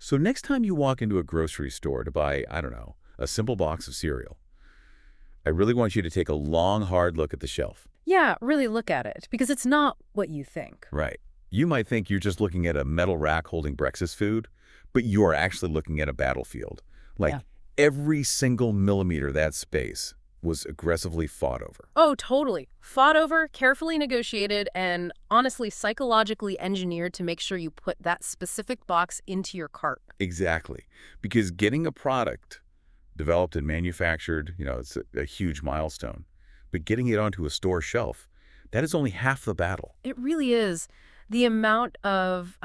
So next time you walk into a grocery store to buy, I don't know, a simple box of cereal, I really want you to take a long, hard look at the shelf. Yeah, really look at it, because it's not what you think. Right. You might think you're just looking at a metal rack holding breakfast food, but you are actually looking at a battlefield. Like, Yeah. every single millimeter of that space was aggressively fought over. Oh, totally. Fought over, carefully negotiated, and honestly psychologically engineered to make sure you put that specific box into your cart. Exactly. Because getting a product developed and manufactured, it's a huge milestone. But getting it onto a store shelf, that is only half the battle. It really is. The amount of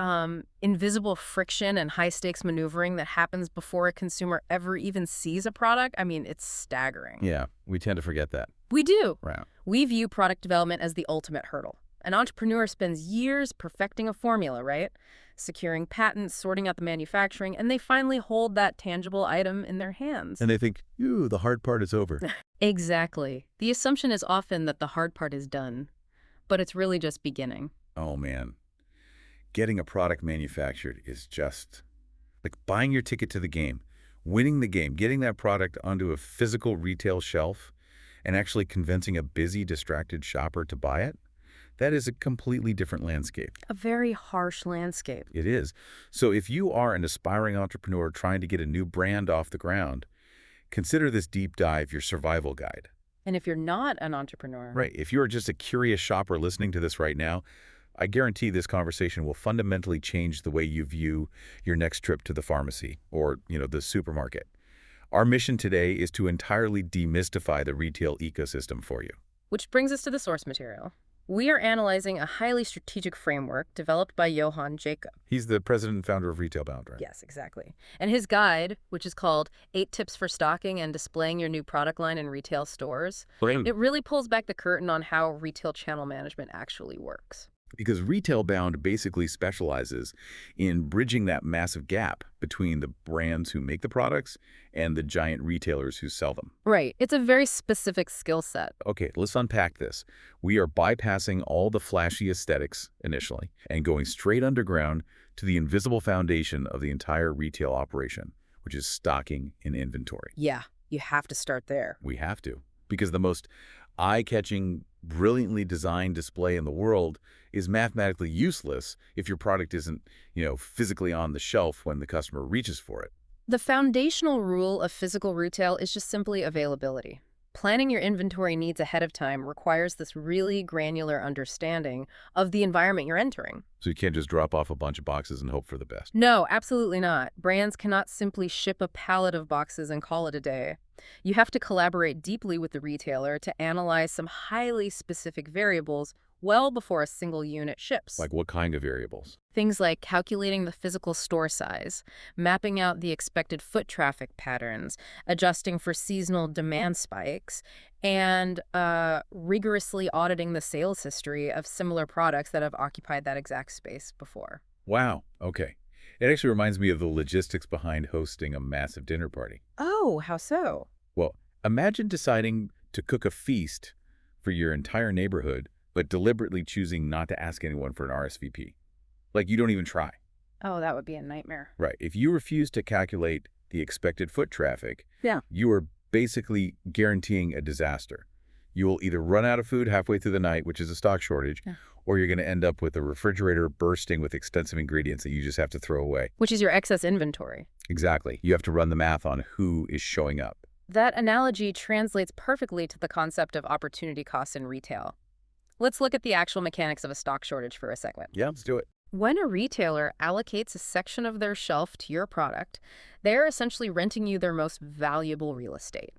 invisible friction and high-stakes maneuvering that happens before a consumer ever even sees a product, I mean, it's staggering. Yeah, we tend to forget that. We do. Right. We view product development as the ultimate hurdle. An entrepreneur spends years perfecting a formula, right? Securing patents, sorting out the manufacturing, and they finally hold that tangible item in their hands. And they think, ooh, the hard part is over. Exactly. The assumption is often that the hard part is done, but it's really just beginning. Oh, man. Getting a product manufactured is just like buying your ticket to the game, winning the game, getting that product onto a physical retail shelf, and actually convincing a busy, distracted shopper to buy it. That is a completely different landscape. A very harsh landscape. It is. So if you are an aspiring entrepreneur trying to get a new brand off the ground, consider this deep dive your survival guide. And if you're not an entrepreneur... Right. If you're just a curious shopper listening to this right now, I guarantee this conversation will fundamentally change the way you view your next trip to the pharmacy or, the supermarket. Our mission today is to entirely demystify the retail ecosystem for you. Which brings us to the source material. We are analyzing a highly strategic framework developed by Johann Jacob. He's the president and founder of Retailbound, right? Yes, exactly. And his guide, which is called 8 Tips for Stocking and Displaying Your New Product Line in Retail Stores, it really pulls back the curtain on how retail channel management actually works. Because Retailbound basically specializes in bridging that massive gap between the brands who make the products and the giant retailers who sell them. Right. It's a very specific skill set. Okay, let's unpack this. We are bypassing all the flashy aesthetics initially and going straight underground to the invisible foundation of the entire retail operation, which is stocking and inventory. Yeah, you have to start there. We have to. Because the most eye-catching, brilliantly designed display in the world is mathematically useless if your product isn't, physically on the shelf when the customer reaches for it. The foundational rule of physical retail is just simply availability. Planning your inventory needs ahead of time requires this really granular understanding of the environment you're entering. So you can't just drop off a bunch of boxes and hope for the best. No, absolutely not. Brands cannot simply ship a pallet of boxes and call it a day. You have to collaborate deeply with the retailer to analyze some highly specific variables well before a single unit ships. Like what kind of variables? Things like calculating the physical store size, mapping out the expected foot traffic patterns, adjusting for seasonal demand spikes, and rigorously auditing the sales history of similar products that have occupied that exact space before. Wow. Okay. It actually reminds me of the logistics behind hosting a massive dinner party. Oh, how so? Well, imagine deciding to cook a feast for your entire neighborhood, but deliberately choosing not to ask anyone for an RSVP. Like you don't even try. Oh, that would be a nightmare. Right. If you refuse to calculate the expected foot traffic, you are basically guaranteeing a disaster. You will either run out of food halfway through the night, which is a stock shortage, or you're going to end up with a refrigerator bursting with extensive ingredients that you just have to throw away. Which is your excess inventory. Exactly. You have to run the math on who is showing up. That analogy translates perfectly to the concept of opportunity costs in retail. Let's look at the actual mechanics of a stock shortage for a second. Yeah, let's do it. When a retailer allocates a section of their shelf to your product, they're essentially renting you their most valuable real estate.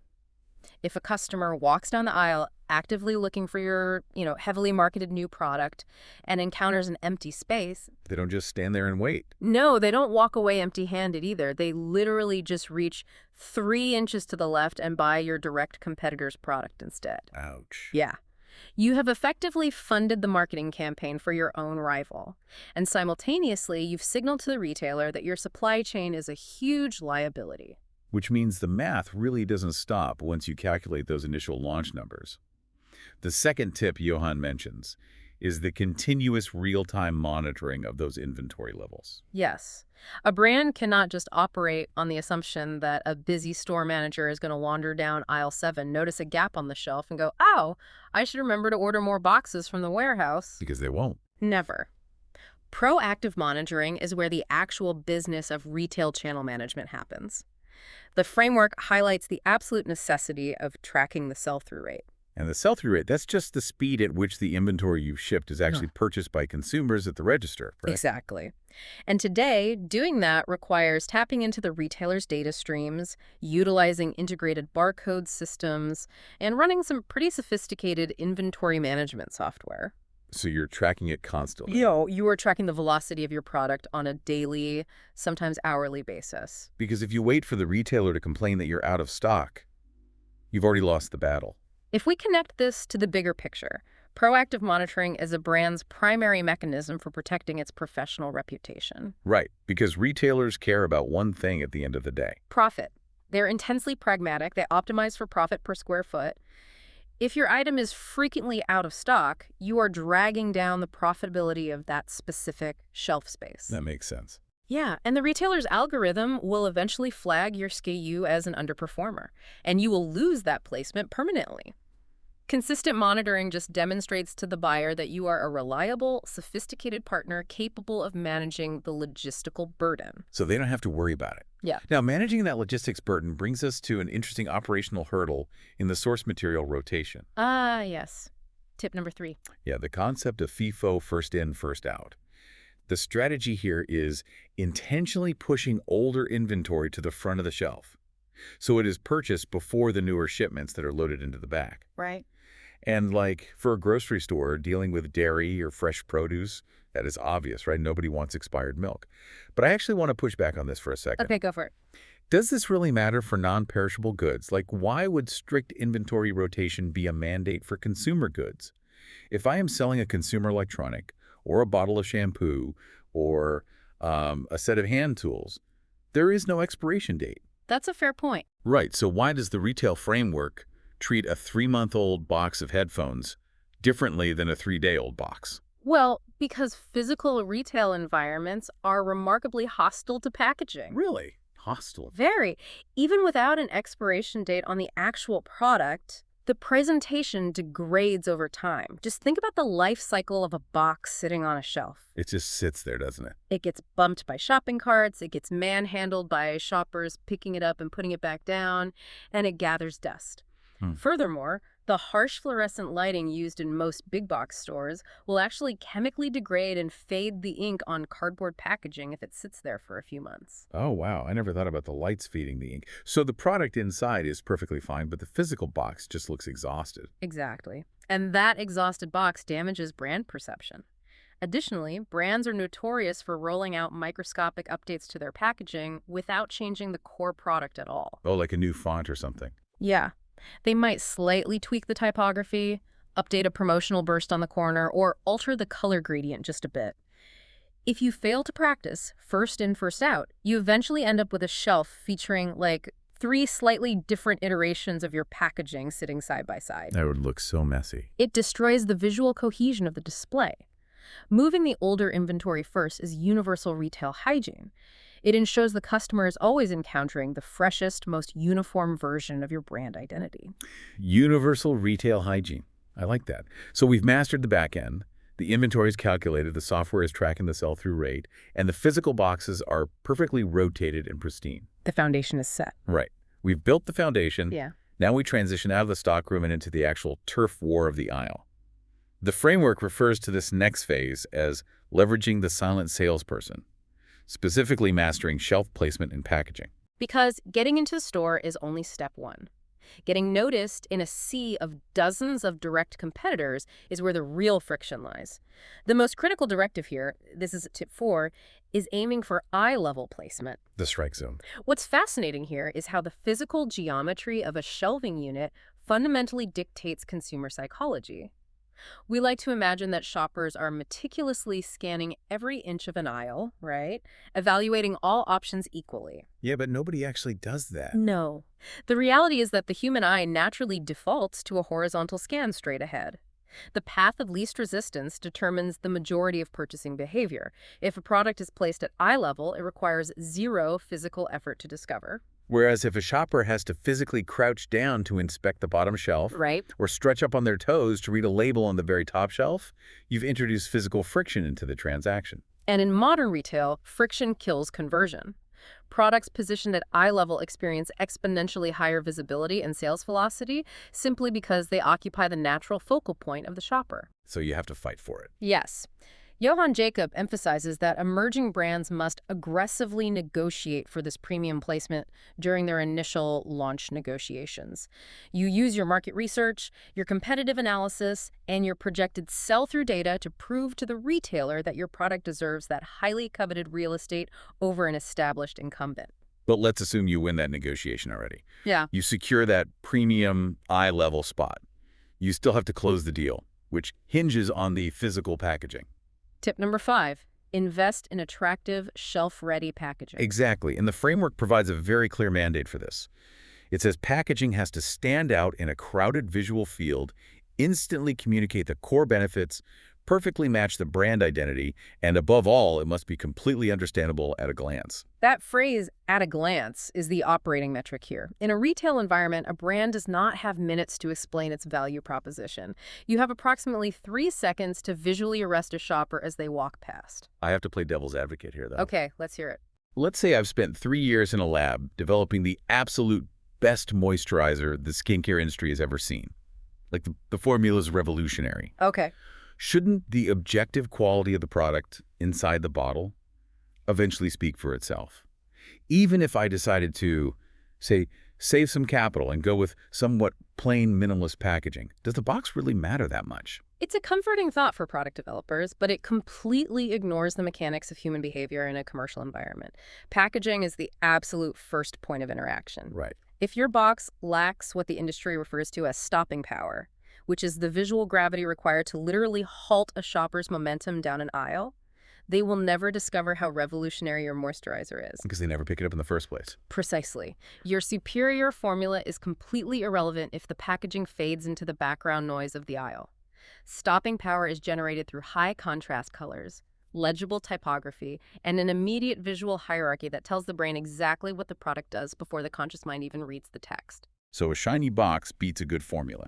If a customer walks down the aisle actively looking for your, heavily marketed new product and encounters an empty space... They don't just stand there and wait. No, they don't walk away empty-handed either. They literally just reach 3 inches to the left and buy your direct competitor's product instead. Ouch. Yeah. You have effectively funded the marketing campaign for your own rival. And simultaneously, you've signaled to the retailer that your supply chain is a huge liability. Which means the math really doesn't stop once you calculate those initial launch numbers. The second tip Johann mentions is the continuous real-time monitoring of those inventory levels. Yes. A brand cannot just operate on the assumption that a busy store manager is going to wander down aisle 7, notice a gap on the shelf, and go, oh, I should remember to order more boxes from the warehouse. Because they won't. Never. Proactive monitoring is where the actual business of retail channel management happens. The framework highlights the absolute necessity of tracking the sell-through rate. And the sell-through rate, that's just the speed at which the inventory you've shipped is actually purchased by consumers at the register, right? Exactly. And today, doing that requires tapping into the retailer's data streams, utilizing integrated barcode systems, and running some pretty sophisticated inventory management software. So you're tracking it constantly. You are tracking the velocity of your product on a daily, sometimes hourly basis. Because if you wait for the retailer to complain that you're out of stock, you've already lost the battle. If we connect this to the bigger picture, proactive monitoring is a brand's primary mechanism for protecting its professional reputation. Right, because retailers care about one thing at the end of the day. Profit. They're intensely pragmatic. They optimize for profit per square foot. If your item is frequently out of stock, you are dragging down the profitability of that specific shelf space. That makes sense. Yeah, and the retailer's algorithm will eventually flag your SKU as an underperformer, and you will lose that placement permanently. Consistent monitoring just demonstrates to the buyer that you are a reliable, sophisticated partner capable of managing the logistical burden. So they don't have to worry about it. Yeah. Now, managing that logistics burden brings us to an interesting operational hurdle in the source material rotation. Yes. Tip number 3. Yeah, the concept of FIFO, first in, first out. The strategy here is intentionally pushing older inventory to the front of the shelf, so it is purchased before the newer shipments that are loaded into the back. Right. And like for a grocery store dealing with dairy or fresh produce, that is obvious, right? Nobody wants expired milk. But I actually want to push back on this for a second. Okay, go for it. Does this really matter for non-perishable goods? Like, why would strict inventory rotation be a mandate for consumer goods? If I am selling a consumer electronic or a bottle of shampoo or a set of hand tools, there is no expiration date. That's a fair point. Right, so why does the retail framework treat a 3-month-old box of headphones differently than a 3-day-old box? Well, because physical retail environments are remarkably hostile to packaging. Really? Hostile? Very. Even without an expiration date on the actual product, the presentation degrades over time. Just think about the life cycle of a box sitting on a shelf. It just sits there, doesn't it? It gets bumped by shopping carts, it gets manhandled by shoppers picking it up and putting it back down, and it gathers dust. Furthermore, the harsh fluorescent lighting used in most big box stores will actually chemically degrade and fade the ink on cardboard packaging if it sits there for a few months. Oh, wow. I never thought about the lights feeding the ink. So the product inside is perfectly fine, but the physical box just looks exhausted. Exactly. And that exhausted box damages brand perception. Additionally, brands are notorious for rolling out microscopic updates to their packaging without changing the core product at all. Oh, like a new font or something. Yeah. They might slightly tweak the typography, update a promotional burst on the corner, or alter the color gradient just a bit. If you fail to practice first in, first out, you eventually end up with a shelf featuring like 3 slightly different iterations of your packaging sitting side by side. That would look so messy. It destroys the visual cohesion of the display. Moving the older inventory first is universal retail hygiene. It ensures the customer is always encountering the freshest, most uniform version of your brand identity. Universal retail hygiene. I like that. So we've mastered the back end. The inventory is calculated, the software is tracking the sell-through rate, and the physical boxes are perfectly rotated and pristine. The foundation is set. Right. We've built the foundation. Yeah. Now we transition out of the stockroom and into the actual turf war of the aisle. The framework refers to this next phase as leveraging the silent salesperson, specifically mastering shelf placement and packaging. Because getting into the store is only step 1. Getting noticed in a sea of dozens of direct competitors is where the real friction lies. The most critical directive here, this is tip 4, is aiming for eye-level placement. The strike zone. What's fascinating here is how the physical geometry of a shelving unit fundamentally dictates consumer psychology. We like to imagine that shoppers are meticulously scanning every inch of an aisle, right? Evaluating all options equally. Yeah, but nobody actually does that. No. The reality is that the human eye naturally defaults to a horizontal scan straight ahead. The path of least resistance determines the majority of purchasing behavior. If a product is placed at eye level, it requires zero physical effort to discover. Whereas if a shopper has to physically crouch down to inspect the bottom shelf Right. or stretch up on their toes to read a label on the very top shelf, you've introduced physical friction into the transaction. And in modern retail, friction kills conversion. Products positioned at eye level experience exponentially higher visibility and sales velocity simply because they occupy the natural focal point of the shopper. So you have to fight for it. Yes. Johann Jacob emphasizes that emerging brands must aggressively negotiate for this premium placement during their initial launch negotiations. You use your market research, your competitive analysis, and your projected sell-through data to prove to the retailer that your product deserves that highly coveted real estate over an established incumbent. But let's assume you win that negotiation already. Yeah. You secure that premium eye-level spot. You still have to close the deal, which hinges on the physical packaging. Tip number 5, invest in attractive, shelf-ready packaging. Exactly, and the framework provides a very clear mandate for this. It says packaging has to stand out in a crowded visual field, instantly communicate the core benefits, perfectly match the brand identity, and above all, it must be completely understandable at a glance. That phrase, at a glance, is the operating metric here. In a retail environment, a brand does not have minutes to explain its value proposition. You have approximately 3 seconds to visually arrest a shopper as they walk past. I have to play devil's advocate here, though. Okay, let's hear it. Let's say I've spent 3 years in a lab developing the absolute best moisturizer the skincare industry has ever seen. Like the formula is revolutionary. Okay. Shouldn't the objective quality of the product inside the bottle eventually speak for itself? Even if I decided to, say, save some capital and go with somewhat plain minimalist packaging, does the box really matter that much? It's a comforting thought for product developers, but it completely ignores the mechanics of human behavior in a commercial environment. Packaging is the absolute first point of interaction. Right. If your box lacks what the industry refers to as stopping power, which is the visual gravity required to literally halt a shopper's momentum down an aisle, they will never discover how revolutionary your moisturizer is. Because they never pick it up in the first place. Precisely. Your superior formula is completely irrelevant if the packaging fades into the background noise of the aisle. Stopping power is generated through high contrast colors, legible typography, and an immediate visual hierarchy that tells the brain exactly what the product does before the conscious mind even reads the text. So a shiny box beats a good formula.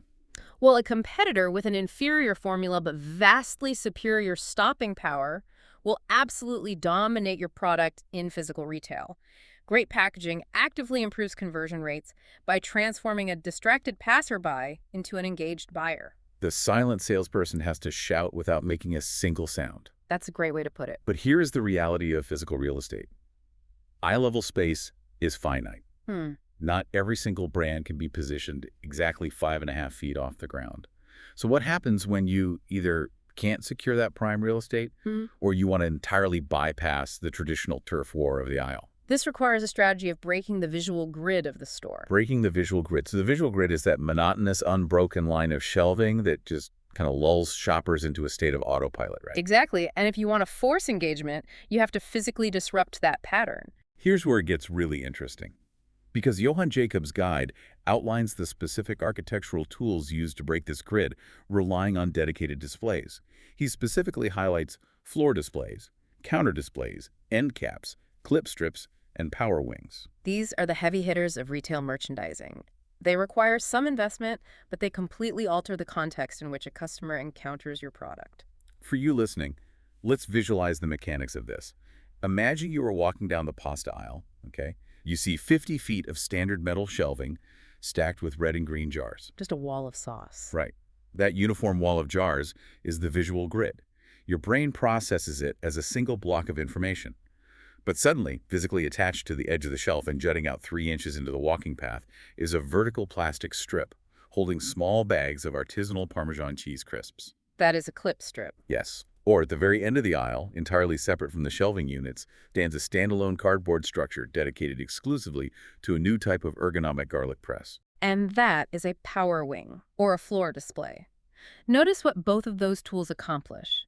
Well, a competitor with an inferior formula but vastly superior stopping power will absolutely dominate your product in physical retail. Great packaging actively improves conversion rates by transforming a distracted passerby into an engaged buyer. The silent salesperson has to shout without making a single sound. That's a great way to put it. But here is the reality of physical real estate. Eye-level space is finite. Not every single brand can be positioned exactly 5.5 feet off the ground. So what happens when you either can't secure that prime real estate or you want to entirely bypass the traditional turf war of the aisle? This requires a strategy of breaking the visual grid of the store. Breaking the visual grid. So the visual grid is that monotonous, unbroken line of shelving that just kind of lulls shoppers into a state of autopilot, right? Exactly. And if you want to force engagement, you have to physically disrupt that pattern. Here's where it gets really interesting. Because Johann Jacob's guide outlines the specific architectural tools used to break this grid, relying on dedicated displays. He specifically highlights floor displays, counter displays, end caps, clip strips, and power wings. These are the heavy hitters of retail merchandising. They require some investment, but they completely alter the context in which a customer encounters your product. For you listening, let's visualize the mechanics of this. Imagine you are walking down the pasta aisle, okay? You see 50 feet of standard metal shelving stacked with red and green jars. Just a wall of sauce. Right. That uniform wall of jars is the visual grid. Your brain processes it as a single block of information. But suddenly, physically attached to the edge of the shelf and jutting out 3 inches into the walking path is a vertical plastic strip holding small bags of artisanal Parmesan cheese crisps. That is a clip strip. Yes. Or at the very end of the aisle, entirely separate from the shelving units, stands a standalone cardboard structure dedicated exclusively to a new type of ergonomic garlic press. And that is a power wing, or a floor display. Notice what both of those tools accomplish.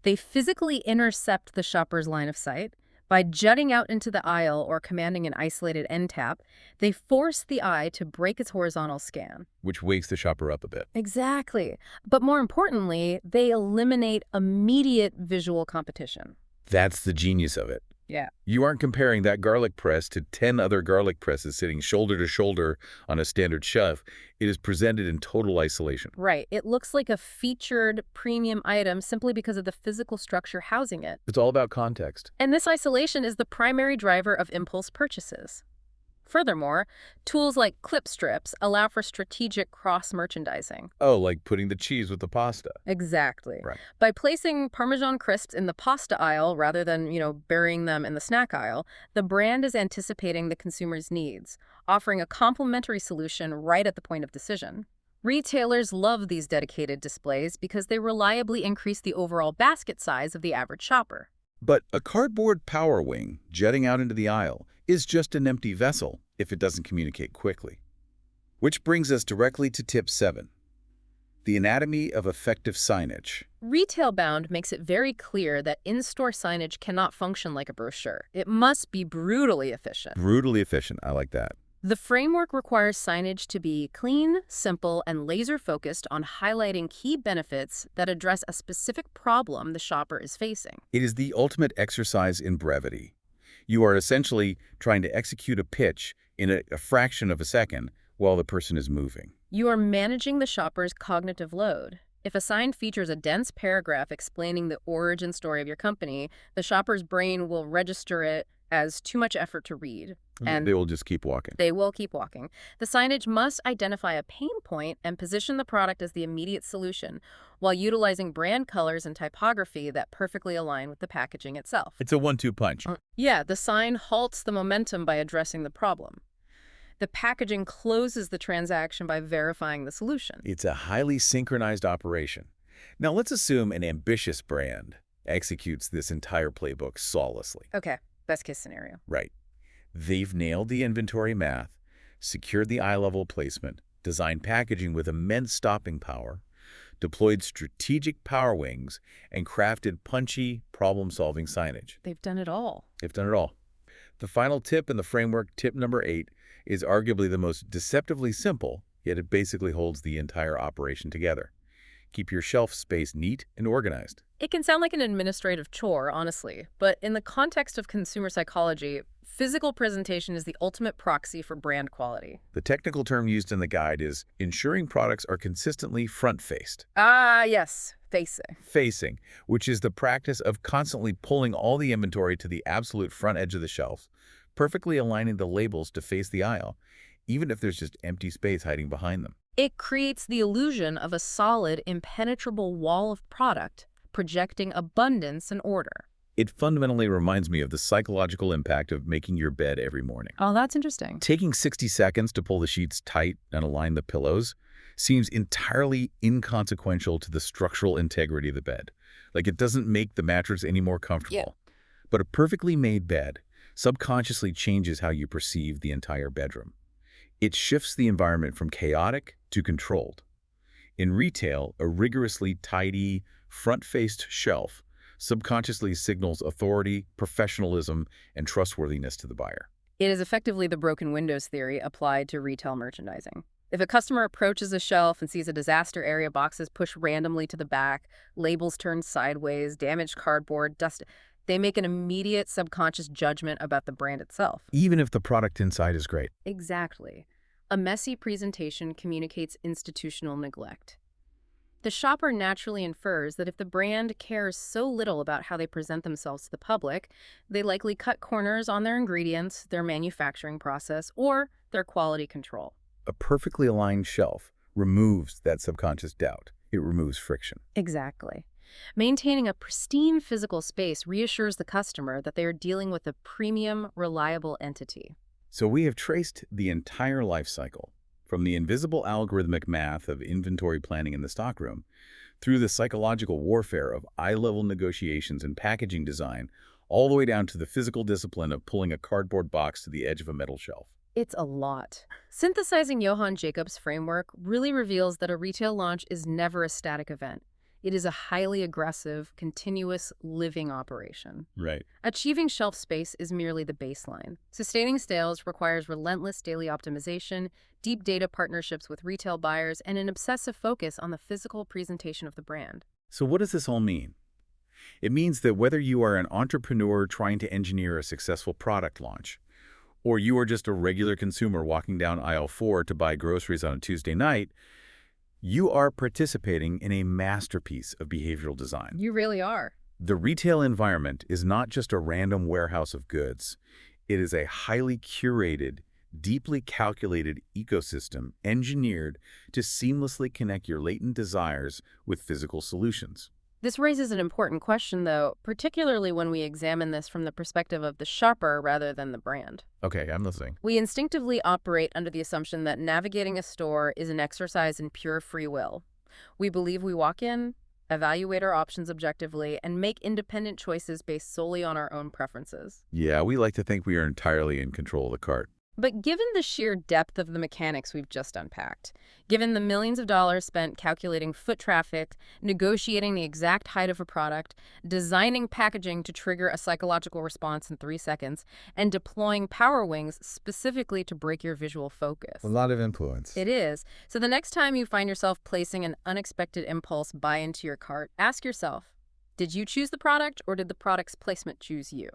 They physically intercept the shopper's line of sight, By jutting out into the aisle or commanding an isolated end tap, they force the eye to break its horizontal scan. Which wakes the shopper up a bit. Exactly. But more importantly, they eliminate immediate visual competition. That's the genius of it. Yeah. You aren't comparing that garlic press to 10 other garlic presses sitting shoulder to shoulder on a standard shelf. It is presented in total isolation. Right. It looks like a featured premium item simply because of the physical structure housing it. It's all about context. And this isolation is the primary driver of impulse purchases. Furthermore, tools like clip strips allow for strategic cross-merchandising. Oh, like putting the cheese with the pasta. Exactly. Right. By placing Parmesan crisps in the pasta aisle rather than, burying them in the snack aisle, the brand is anticipating the consumer's needs, offering a complementary solution right at the point of decision. Retailers love these dedicated displays because they reliably increase the overall basket size of the average shopper. But a cardboard power wing jetting out into the aisle is just an empty vessel if it doesn't communicate quickly. Which brings us directly to tip 7, the anatomy of effective signage. Retailbound makes it very clear that in-store signage cannot function like a brochure. It must be brutally efficient. Brutally efficient, I like that. The framework requires signage to be clean, simple, and laser-focused on highlighting key benefits that address a specific problem the shopper is facing. It is the ultimate exercise in brevity. You are essentially trying to execute a pitch in a fraction of a second while the person is moving. You are managing the shopper's cognitive load. If a sign features a dense paragraph explaining the origin story of your company, the shopper's brain will register it as too much effort to read. And they will just keep walking. They will keep walking. The signage must identify a pain point and position the product as the immediate solution, while utilizing brand colors and typography that perfectly align with the packaging itself. It's a 1-2 punch. Yeah, the sign halts the momentum by addressing the problem. The packaging closes the transaction by verifying the solution. It's a highly synchronized operation. Now let's assume an ambitious brand executes this entire playbook flawlessly. Okay, best case scenario. Right. They've nailed the inventory math, secured the eye-level placement, designed packaging with immense stopping power, deployed strategic power wings, and crafted punchy, problem-solving signage. They've done it all. They've done it all. The final tip in the framework, tip number 8, is arguably the most deceptively simple, yet it basically holds the entire operation together. Keep your shelf space neat and organized. It can sound like an administrative chore, honestly, but in the context of consumer psychology, physical presentation is the ultimate proxy for brand quality. The technical term used in the guide is ensuring products are consistently front-faced. Ah, yes, facing. Facing, which is the practice of constantly pulling all the inventory to the absolute front edge of the shelf, perfectly aligning the labels to face the aisle, even if there's just empty space hiding behind them. It creates the illusion of a solid, impenetrable wall of product, projecting abundance and order. It fundamentally reminds me of the psychological impact of making your bed every morning. Oh, that's interesting. Taking 60 seconds to pull the sheets tight and align the pillows seems entirely inconsequential to the structural integrity of the bed. Like, it doesn't make the mattress any more comfortable. Yeah. But a perfectly made bed subconsciously changes how you perceive the entire bedroom. It shifts the environment from chaotic to controlled. In retail, a rigorously tidy, front-faced shelf subconsciously signals authority, professionalism, and trustworthiness to the buyer. It is effectively the broken windows theory applied to retail merchandising. If a customer approaches a shelf and sees a disaster area, boxes pushed randomly to the back, labels turned sideways, damaged cardboard, dust, they make an immediate subconscious judgment about the brand itself. Even if the product inside is great. Exactly. A messy presentation communicates institutional neglect. The shopper naturally infers that if the brand cares so little about how they present themselves to the public, they likely cut corners on their ingredients, their manufacturing process, or their quality control. A perfectly aligned shelf removes that subconscious doubt. It removes friction. Exactly. Maintaining a pristine physical space reassures the customer that they are dealing with a premium, reliable entity. So we have traced the entire life cycle, from the invisible algorithmic math of inventory planning in the stockroom, through the psychological warfare of eye-level negotiations and packaging design, all the way down to the physical discipline of pulling a cardboard box to the edge of a metal shelf. It's a lot. Synthesizing Johann Jacobs' framework really reveals that a retail launch is never a static event. It is a highly aggressive, continuous, living operation. Right. Achieving shelf space is merely the baseline. Sustaining sales requires relentless daily optimization, deep data partnerships with retail buyers, and an obsessive focus on the physical presentation of the brand. So what does this all mean? It means that whether you are an entrepreneur trying to engineer a successful product launch, or you are just a regular consumer walking down aisle 4 to buy groceries on a Tuesday night, you are participating in a masterpiece of behavioral design. You really are. The retail environment is not just a random warehouse of goods. It is a highly curated, deeply calculated ecosystem engineered to seamlessly connect your latent desires with physical solutions. This raises an important question, though, particularly when we examine this from the perspective of the shopper rather than the brand. Okay, I'm listening. We instinctively operate under the assumption that navigating a store is an exercise in pure free will. We believe we walk in, evaluate our options objectively, and make independent choices based solely on our own preferences. Yeah, we like to think we are entirely in control of the cart. But given the sheer depth of the mechanics we've just unpacked, given the millions of dollars spent calculating foot traffic, negotiating the exact height of a product, designing packaging to trigger a psychological response in 3 seconds, and deploying Power Wings specifically to break your visual focus. A lot of influence. It is. So the next time you find yourself placing an unexpected impulse buy into your cart, ask yourself, did you choose the product or did the product's placement choose you?